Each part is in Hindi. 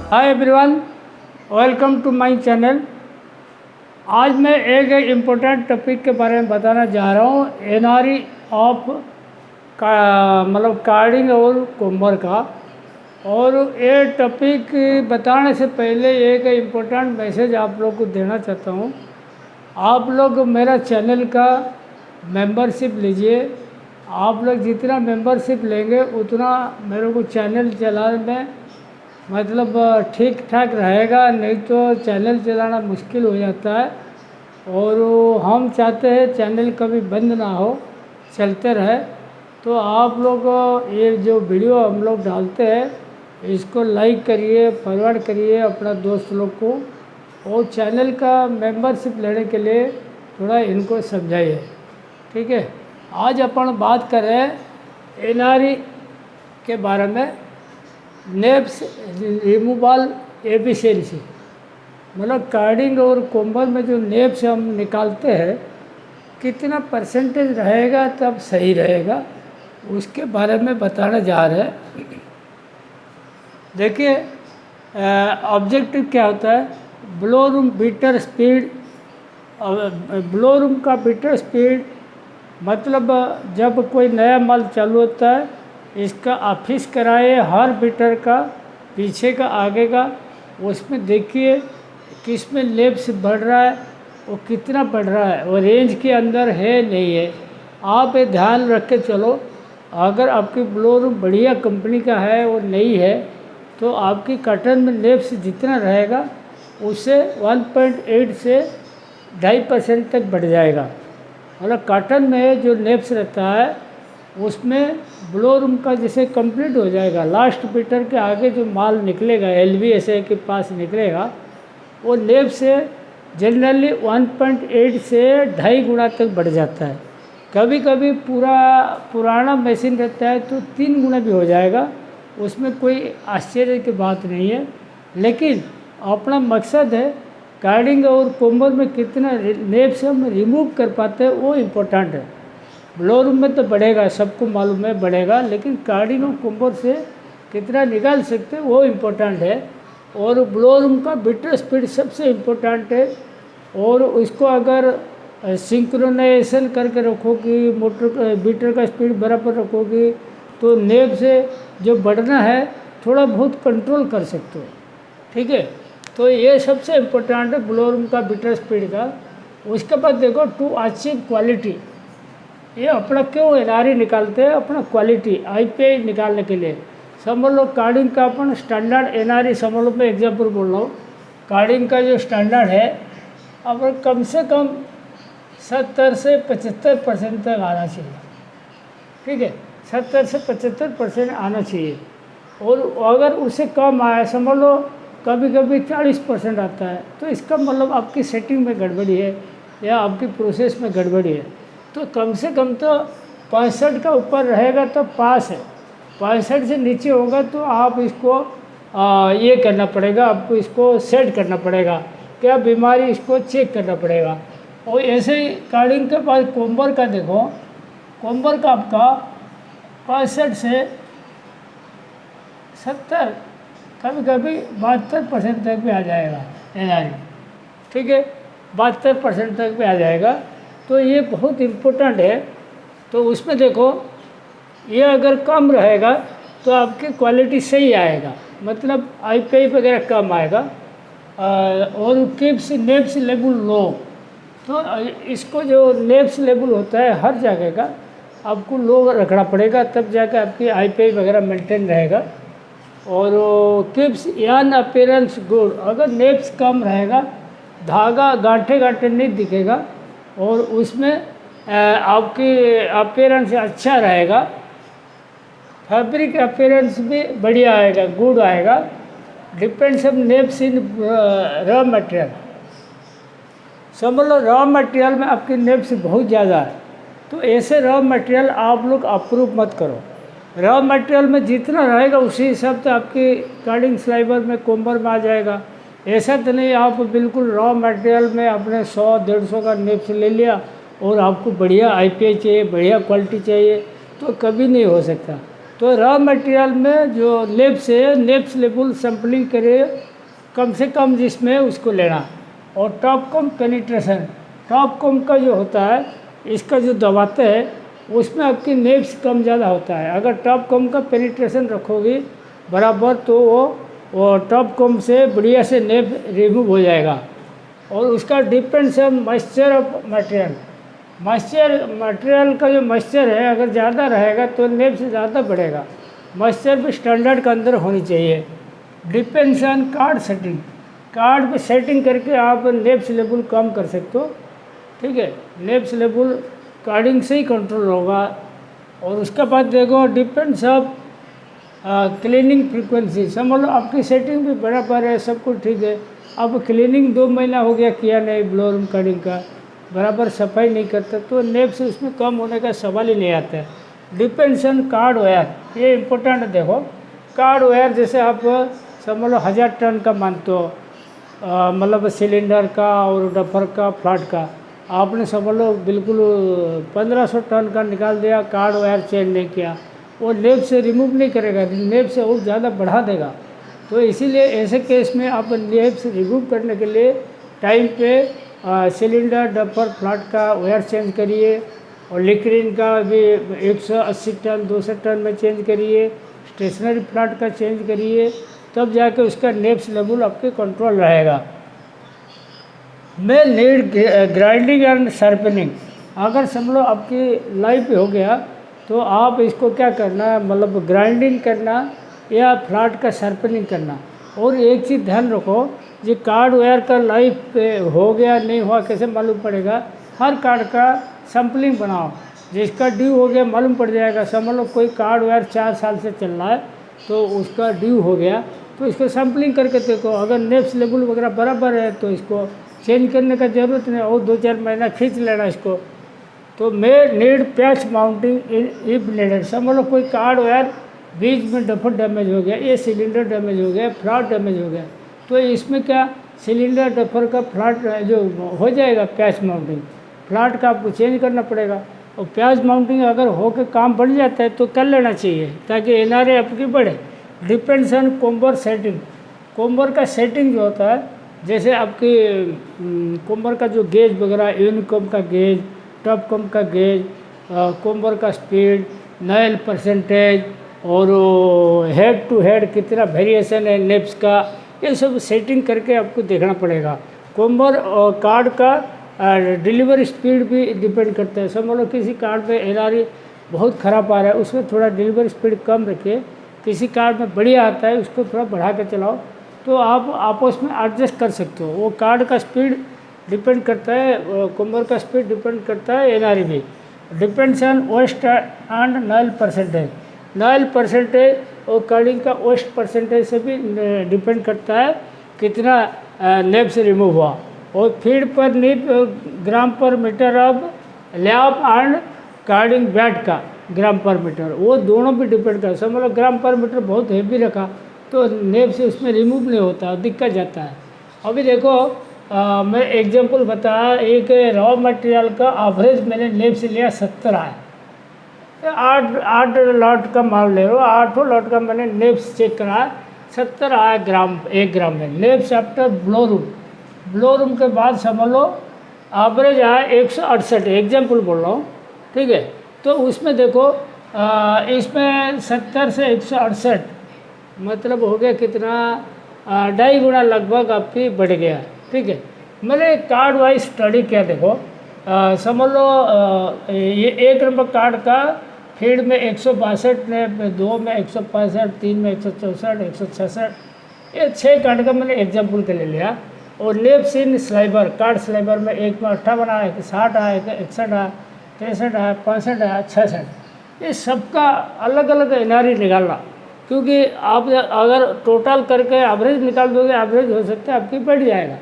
Hi everyone, welcome to my channel. आज मैं एक इम्पोर्टेंट टॉपिक के बारे में बताना जा रहा हूँ। एनआरई ऑफ का मतलब कार्डिंग और कुंभर का। और ये टॉपिक बताने से पहले एक इम्पोर्टेंट मैसेज आप लोग को देना चाहता हूँ। आप लोग मेरा चैनल का मेंबरशिप लीजिए। आप लोग जितना मेंबरशिप लेंगे उतना मेरे को चैनल चलाने में मतलब ठीक ठाक रहेगा, नहीं तो चैनल चलाना मुश्किल हो जाता है। और हम चाहते हैं चैनल कभी बंद ना हो, चलते रहे। तो आप लोग ये जो वीडियो हम लोग डालते हैं इसको लाइक करिए, फॉरवर्ड करिए अपना दोस्त लोग को, और चैनल का मेंबरशिप लेने के लिए थोड़ा इनको समझाइए, ठीक है। आज अपन बात कर रहे हैं एनआरई के बारे में। नेप्स रिमूवल एफिशिएंसी, मतलब कार्डिंग और कुंभल में जो नेप्स हम निकालते हैं कितना परसेंटेज रहेगा तब सही रहेगा, उसके बारे में बताने जा रहे हैं। देखिए, ऑब्जेक्टिव क्या होता है। Blow room beater speed. Blow room का बीटर स्पीड मतलब जब कोई नया माल चालू होता है, इसका ऑफिस कराए हर बीटर का, पीछे का, आगे का, उसमें देखिए किस में लेप्स बढ़ रहा है और कितना बढ़ रहा है, और रेंज के अंदर है नहीं है। आप ये ध्यान रख के चलो। अगर आपकी ब्लो रूम बढ़िया कंपनी का है और नई है तो आपकी कॉटन में लेप्स जितना रहेगा उससे 1.8 से 2.5% तक बढ़ जाएगा। मतलब कॉटन में जो नेप्स रहता है उसमें ब्लो रूम का जैसे कंप्लीट हो जाएगा, लास्ट बीटर के आगे जो माल निकलेगा एलवीएसए के पास निकलेगा, वो नेप से जनरली 1.8 से 2.5 गुना तक बढ़ जाता है। कभी कभी पुराना मशीन रहता है तो 3 गुना भी हो जाएगा, उसमें कोई आश्चर्य की बात नहीं है। लेकिन अपना मकसद है कार्डिंग और कुंभल में कितना नेप से हम रिमूव कर पाते हैं, वो इम्पोर्टेंट है। ब्लो रूम में तो बढ़ेगा, सबको मालूम है बढ़ेगा, लेकिन कार्डिंग और कुंभल से कितना निकाल सकते हैं वो इम्पोर्टेंट है। और ब्लो रूम का बीटर स्पीड सबसे इम्पोर्टेंट है। और उसको अगर सिंक्रोनाइजेशन करके रखोगी, मोटर बीटर का स्पीड बराबर रखोगी, तो नेप से जो बढ़ना है थोड़ा बहुत कंट्रोल कर सकते हो, ठीक है। तो ये सबसे इम्पोर्टेंट है ब्लो रूम का बीटर स्पीड का। उसके बाद देखो, टू अचीव क्वालिटी, ये अपना क्यों एनआरई निकालते हैं, अपना क्वालिटी आईपीआई निकालने के लिए। समझ लो कार्डिंग का अपन स्टैंडर्ड एनआरई समझ लो, मैं एग्जाम्पल बोल रहा हूँ। कार्डिंग का जो स्टैंडर्ड है अब कम से कम 70 से 75% तक आना चाहिए, ठीक है। 70 से 75% आना चाहिए। और अगर उससे कम आया, समझ लो कभी कभी 40% आता है, तो इसका मतलब आपकी सेटिंग में गड़बड़ी है या आपकी प्रोसेस में गड़बड़ी है। तो कम से कम तो 65 का ऊपर रहेगा तो पास है। 65 से नीचे होगा तो आप इसको ये करना पड़ेगा, आपको इसको सेट करना पड़ेगा, क्या बीमारी, इसको चेक करना पड़ेगा। और ऐसे ही कार्डिंग के बाद कुंभल का देखो, कुंभल का आपका 65 से 70, कभी कभी 72% तक भी आ जाएगा एनआरई, ठीक है। 72% तक भी आ जाएगा, तो ये बहुत इम्पोर्टेंट है। तो उसमें देखो, ये अगर कम रहेगा तो आपकी क्वालिटी सही आएगा, मतलब आईपीआई वगैरह कम आएगा। और किप्स नेप्स लेवल लो, तो इसको जो नेप्स लेवल होता है हर जगह का आपको लो रखना पड़ेगा, तब जाकर आपकी आईपीआई वगैरह मेंटेन रहेगा। और किप्स यान अपीयरेंस गुड, अगर नेप्स कम रहेगा, धागा गांठे गांठे नहीं दिखेगा, और उसमें आपकी अपीयरेंस अच्छा रहेगा, फैब्रिक अपीयरेंस भी बढ़िया आएगा, गुड आएगा। Depends on neps in raw material. समझ लो रॉ मटेरियल में आपकी नेप्स बहुत ज़्यादा है, तो ऐसे रॉ मटेरियल आप लोग अप्रूव मत करो। रॉ मटेरियल में जितना रहेगा उसी हिसाब से आपकी कार्डिंग स्लाइबर में कुंभल में आ जाएगा। ऐसा तो नहीं आप बिल्कुल रॉ मटेरियल में अपने 100-150 का नेप्स ले लिया और आपको बढ़िया आईपीआई चाहिए, बढ़िया क्वालिटी चाहिए, तो कभी नहीं हो सकता। तो रॉ मटेरियल में जो नेप्स है, नेप्स लेबल सैम्पलिंग करे कम से कम जिसमें उसको लेना। और टॉप कम पेनिट्रेशन, टॉप कम का जो होता है इसका जो दबाते हैं उसमें आपकी नेप्स कम ज़्यादा होता है। अगर टॉप कम का पेनिट्रेशन रखोगे बराबर तो वो टॉप कम से बढ़िया से नेप रिमूव हो जाएगा। और उसका डिपेंड्स है मॉइस्चर ऑफ मटेरियल। मटेरियल का जो मॉइस्चर है अगर ज़्यादा रहेगा तो नेप से ज़्यादा बढ़ेगा। मॉइस्चर भी स्टैंडर्ड के अंदर होनी चाहिए। Depends on card setting, card पे सेटिंग करके आप नेप्स लेवल कम कर सकते हो। ठीक है, नेप्स लेवल कार्डिंग से ही कंट्रोल होगा। और उसके बाद देखो डिपेंड्स ऑफ क्लीनिंग फ्रीक्वेंसी। समझ लो आपकी सेटिंग भी बराबर है, सब कुछ ठीक है, अब क्लीनिंग 2 महीना हो गया किया नहीं, ब्लो रूम कार्डिंग का बराबर सफाई नहीं करता तो नेप्स उसमें कम होने का सवाल ही नहीं आता है। डिपेंड्स ऑन कार्ड वायर, ये इम्पोर्टेंट है। देखो कार्ड वायर जैसे आप समझ लो 1000 टन का मानते हो, मतलब सिलेंडर का और डफर का फ्लैट का, आपने समझ लो बिल्कुल 1500 टन का निकाल दिया, कार्ड वायर चेंज नहीं किया, वो नेप से रिमूव नहीं करेगा, नेप से और ज़्यादा बढ़ा देगा। तो इसीलिए ऐसे केस में आप नेप से रिमूव करने के लिए टाइम पे सिलेंडर डफर फ्लैट का वायर चेंज करिए। और लिक्रिन का भी 180 टन 200 टन में चेंज करिए, स्टेशनरी फ्लैट का चेंज करिए, तब जाके उसका नेप्स लेवल आपके कंट्रोल रहेगा। मैं नीड ग्राइंडिंग एंड शार्पनिंग, अगर समझ लो आपकी लाइफ हो गया तो आप इसको क्या करना है, मतलब ग्राइंडिंग करना या फ्लैट का शार्पनिंग करना। और एक चीज़ ध्यान रखो, ये कार्ड वायर का लाइफ हो गया नहीं हुआ कैसे मालूम पड़ेगा, हर कार्ड का सैम्पलिंग बनाओ, जिसका ड्यू हो गया मालूम पड़ जाएगा। समझ लो कोई कार्ड वायर 4 साल से चल रहा है तो उसका ड्यू हो गया, तो इसको सैम्पलिंग करके देखो, अगर नेप्स लेवल वगैरह बराबर है तो इसको चेंज करने का ज़रूरत नहीं, और 2-4 महीना खींच लेना इसको। तो मैं need patch mounting if needed. समझ लो कोई कार्ड वायर बीच में डफर डैमेज हो गया, ये सिलेंडर डैमेज हो गया, फ्लैट डैमेज हो गया, तो इसमें क्या सिलेंडर डफर का फ्लैट जो हो जाएगा पैच माउंटिंग, फ्लैट का आपको चेंज करना पड़ेगा। और पैच माउंटिंग अगर हो के काम बढ़ जाता है तो कर लेना चाहिए ताकि NRA आपकी बढ़े। डिपेंड्स ऑन कोम्बर सेटिंग, कोम्बर का सेटिंग जो होता है, जैसे आपकी कोम्बर का जो गेज वगैरह, यूनिकॉम का गेज, टॉपकॉम का गेज, कोम्बर का स्पीड, नॉइल परसेंटेज और हेड टू हेड कितना वेरिएशन है नेप्स का, ये सब सेटिंग करके आपको देखना पड़ेगा। कोम्बर और कार्ड का डिलीवरी स्पीड भी डिपेंड करता है। समझ लो किसी कार्ड पे NRA बहुत ख़राब आ रहा है, उसमें थोड़ा डिलीवरी स्पीड कम रखिए, किसी कार्ड में बढ़िया आता है उसको थोड़ा बढ़ा के चलाओ, तो आप आपस में एडजस्ट कर सकते हो। वो कार्ड का स्पीड डिपेंड करता है, कोम्बर का स्पीड डिपेंड करता है, NRA भी depends on waste and noil percentage. Noil percentage और कार्डिंग का वेस्ट परसेंटेज से भी डिपेंड करता है कितना नेप से रिमूव हुआ। और फीड पर nep gram per metre of lap and carding batt का ग्राम पर मीटर, वो दोनों भी डिपेंड करता है। समझ लो ग्राम पर मीटर बहुत हेवी रखा तो नेप से उसमें रिमूव नहीं होता, दिक्कत जाता है। अभी देखो मैं एग्जांपल बताया, एक रॉ मटेरियल का एवरेज मैंने नेप से लिया 70 है, 8 लॉट का माल ले रहा हूँ, 8 लॉट का मैंने नेप्स चेक करा, 70 आया ग्राम, 1 ग्राम में नेप्स आफ्टर ब्लो रूम के बाद समझ लो एवरेज आया 168, एग्जाम्पल बोल रहा हूँ, ठीक है। तो उसमें देखो इसमें 70 से 168 मतलब हो गया कितना, 2.5 गुना लगभग आपकी बढ़ गया, ठीक है। मैंने कार्ड वाइज स्टडी किया, देखो समझ लो ये 1 नंबर कार्ड का फीड में 162 ने, 2 में 165, 3 में 164, 166, ये 6 कार्ड का मैंने एग्जाम्पल के लिए लिया। और नेप्स इन स्लाइबर, कार्ड स्लाइबर में 1 में 58 आया, 60 आया, 61 आया, 63 आया, 65 आया, 66, ये सबका अलग अलग NRA निकालना, क्योंकि आप अगर टोटल करके एवरेज निकाल दोगे, एवरेज हो सकता है आपकी बढ़ जाएगा,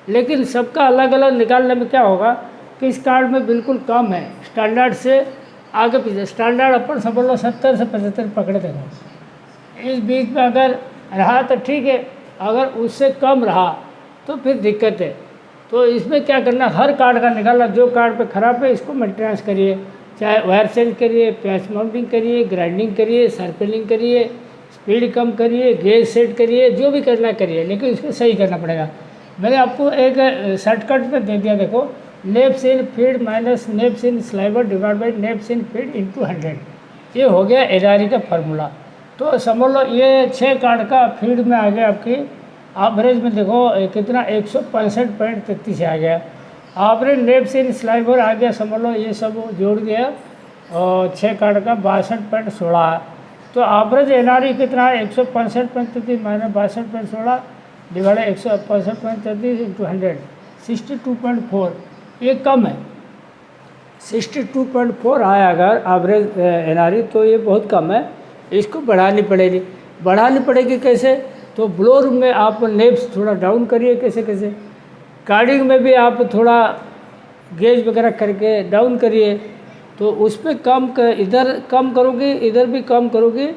लेकिन सबका अलग अलग निकालने में क्या होगा कि इस कार्ड में बिल्कुल कम है, स्टैंडर्ड से आगे पीछे, स्टैंडर्ड अपन समझ लो 70 से 75 पकड़े देगा, इस बीच में अगर रहा तो ठीक है, अगर उससे कम रहा तो फिर दिक्कत है। तो इसमें क्या करना, हर कार्ड का निकालना, जो कार्ड पे ख़राब है इसको मेंटेनेंस करिए, चाहे वायर चेंज करिए, पैच माउंटिंग करिए, ग्राइंडिंग करिए, सर्कलिंग करिए, स्पीड कम करिए, गेज सेट करिए, जो भी करना करिए, लेकिन उसको सही करना पड़ेगा। मैंने आपको एक शॉर्टकट में दे दिया, देखो, neps in feed minus neps in sliver divide by neps in feed into 100। ये हो गया एनआरई का फार्मूला। तो समझ लो ये 6 कार्ड का फीड में आ गया आपकी एवरेज में, देखो कितना 165.33 आ गया। एवरेज नेप्स इन स्लाइवर आ गया, समझ लो ये सब जोड़ दिया और 6 कार्ड का 62.16 है। तो एवरेज एनआरई कितना है 165.33 माइनस 62.16 डिवाइड 165.33 इंटू 100, 62.4। ये कम है, 62.4 आया अगर एवरेज एनआरई, तो ये बहुत कम है, इसको बढ़ानी पड़ेगी। बढ़ानी पड़ेगी कैसे? तो ब्लोर में आप नेप्स थोड़ा डाउन करिए, कैसे कैसे, कार्डिंग में भी आप थोड़ा गेज वगैरह करके डाउन करिए, तो उस पर कम कर, इधर कम करोगे इधर भी कम करोगे,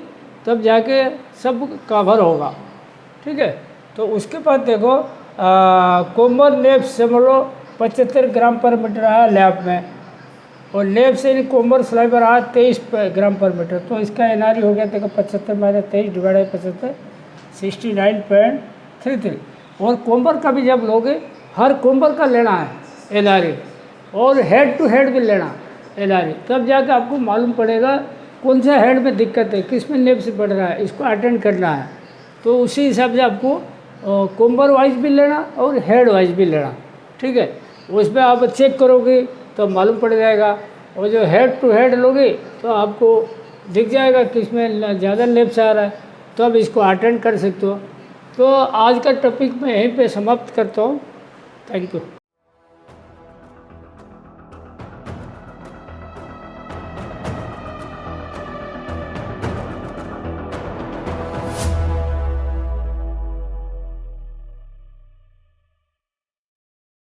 तब जाके सब कवर होगा। ठीक है, तो उसके बाद देखो कोमर नेप्स समझ लो 75 ग्राम पर मीटर आया लैब में, और लेब से कोमर स्लाइबर आ 23 ग्राम पर मीटर, तो इसका एनआरई हो गया देखो 75 माइनस 23 डिवाइड 75, 69.33। और कोमर का भी जब लोगे, हर कोमर का लेना है एनआरई, और हेड टू हेड भी लेना एनआरई, तब जाकर आपको मालूम पड़ेगा कौन सा हेड में दिक्कत है, किस में नेप्स बढ़ रहा है, इसको अटेंड करना है। तो उसी हिसाब से आपको कोमर वाइज भी लेना और हेड वाइज भी लेना। ठीक है, उसमें आप चेक करोगे तो मालूम पड़ जाएगा, और जो हेड टू हेड लोगे तो आपको दिख जाएगा कि इसमें ज़्यादा लेप्स आ रहा है, तो अब इसको अटेंड कर सकते हो। तो आज का टॉपिक मैं यहीं पे समाप्त करता हूँ। Thank you.